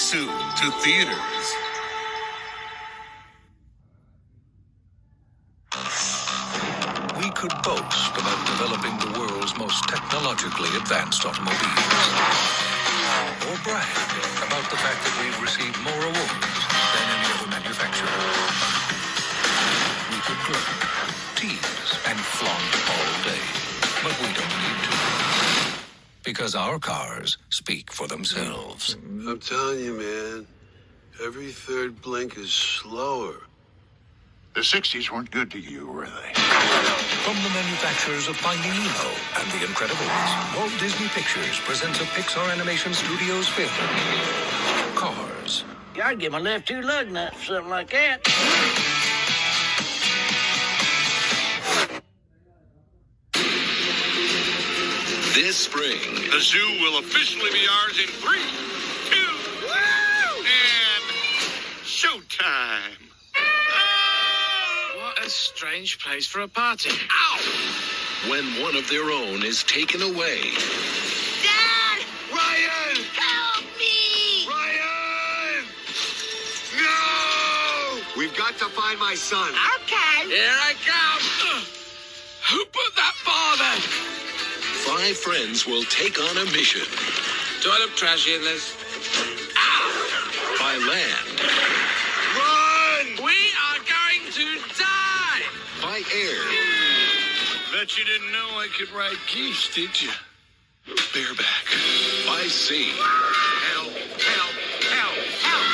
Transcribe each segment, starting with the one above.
soon to theaters. We could boast about developing the world's most technologically advanced automobiles. Or brag about the fact that we've received more awards than any other manufacturer. We could gloat, tease, and flaunt all day. But we don't need to. Because our cars speak for themselves. I'm telling you, man, every third blink is slower. The 60s weren't good to you, were they? From the manufacturers of Finding Nemo and The Incredibles, Walt Disney Pictures presents a Pixar Animation Studios film, Cars. I'd give my left two lug nuts for something like that. This spring, The zoo will officially be ours in 3, 2, woo! And showtime. What a strange place for a party. Ow! when one of their own is taken away, Dad! Ryan! Help me! Ryan! No! We've got to find my son. Okay. Here I come. Who put that bar there? 5 friends will take on a mission Do I look trashy in this? by land, Run! We are going to die. by air, Bet you didn't know I could ride geese, did you? Bareback. by sea. Help! Help! Help! Help!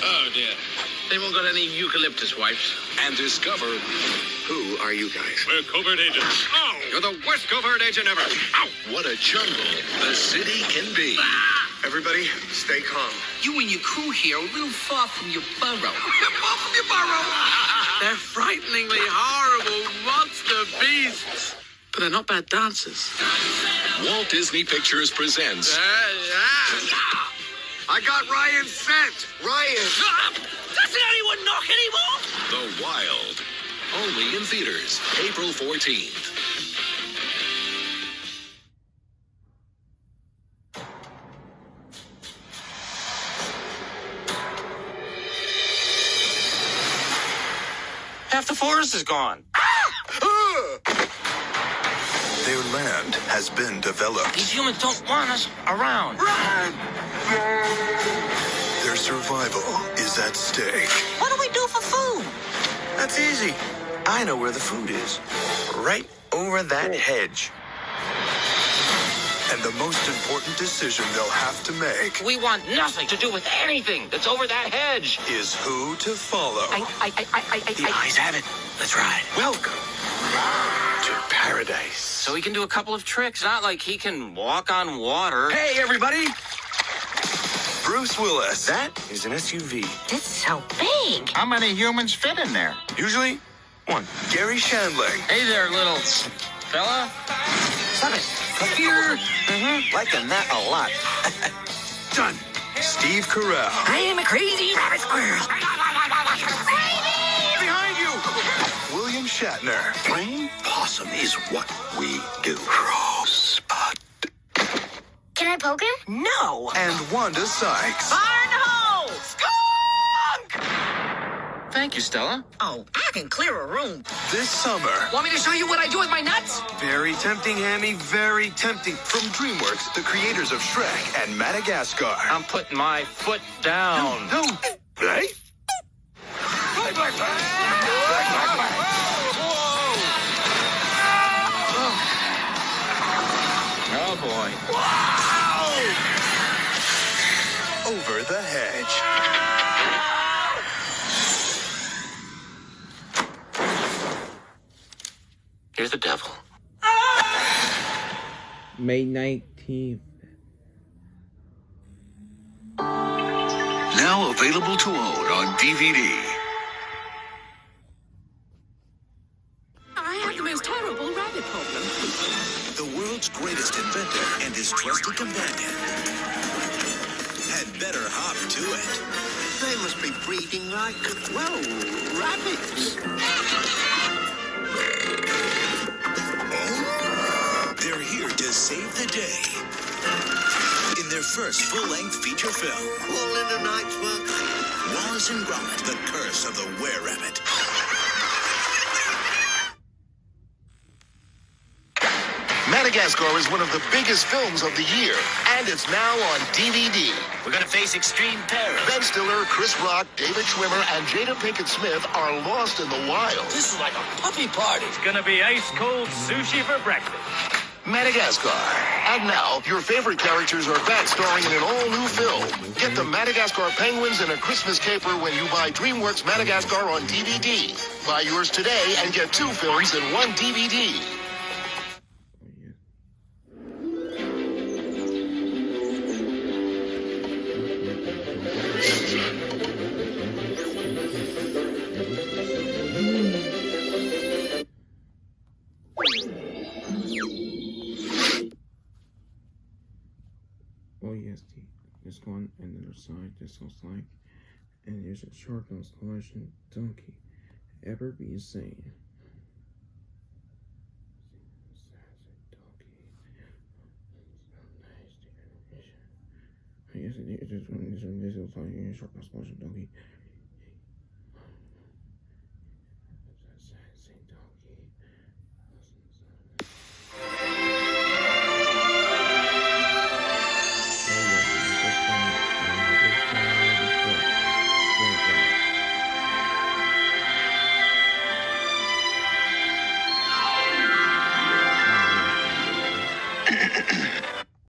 Oh, dear. Anyone got any eucalyptus wipes? And discover Who are you guys? We're covert agents. Oh! You're the worst covert agent ever. Ow! what a jungle the city can be. Everybody, stay calm. You and your crew here are a little far from your burrow. Far from your burrow. They're frighteningly horrible monster beasts. But they're not bad dancers. Walt Disney Pictures presents I got Ryan's scent. Ryan. Doesn't anyone knock anymore? The Wild. Only in theaters, April 14th. Half the forest is gone. Their land has been developed. These humans don't want us around. Their survival is at stake. What do we do for food? That's easy. I know where the food is. Right over that hedge. And the most important decision they'll have to make We want nothing to do with anything that's over that hedge. is who to follow. The eyes have it. Let's ride. Welcome to paradise. So he can do a couple of tricks. Not like he can walk on water. Hey, everybody. Bruce Willis. That is an SUV. It's so big. How many humans fit in there? Usually, one. Gary Shandling. Hey there, little fella. Stop it. Come here. Liking that a lot. Done. Steve Carell. I am a crazy rabbit squirrel. Behind you. William Shatner. Playing possum is what we do. Rosebud. Can I poke him? No. And Wanda Sykes. Barnhole! Skunk! Thank you, Stella. Oh, I can clear a room. This summer, Want me to show you what I do with my nuts? very tempting, Hammy, very tempting. From DreamWorks, the creators of Shrek and Madagascar. I'm putting my foot down. No. Right? Oh, boy. Over the Hedge. Here's the devil. May 19th. Now available to own on DVD. I have the most terrible rabbit problem. The world's greatest inventor and his trusted companion had better hop to it. They must be breeding like, well, rabbits. They're here to save the day in their first full-length feature film. All in a night's work. Wallace and Gromit, The Curse of the Were-Rabbit. Madagascar is one of the biggest films of the year, and it's now on DVD. We're gonna face extreme peril. Ben Stiller, Chris Rock, David Schwimmer, and Jada Pinkett Smith are lost in the wild. This is like a puppy party. It's gonna be ice-cold sushi for breakfast. Madagascar. And now, your favorite characters are back starring in an all-new film. Get the Madagascar Penguins in a Christmas caper when you buy DreamWorks Madagascar on DVD. Buy yours today and get 2 films in 1 DVD. Oh yes, this one and the other side, this looks like, and there's a short exclamation donkey. Ever be insane? Yes, it is. This looks like a short exclamation donkey.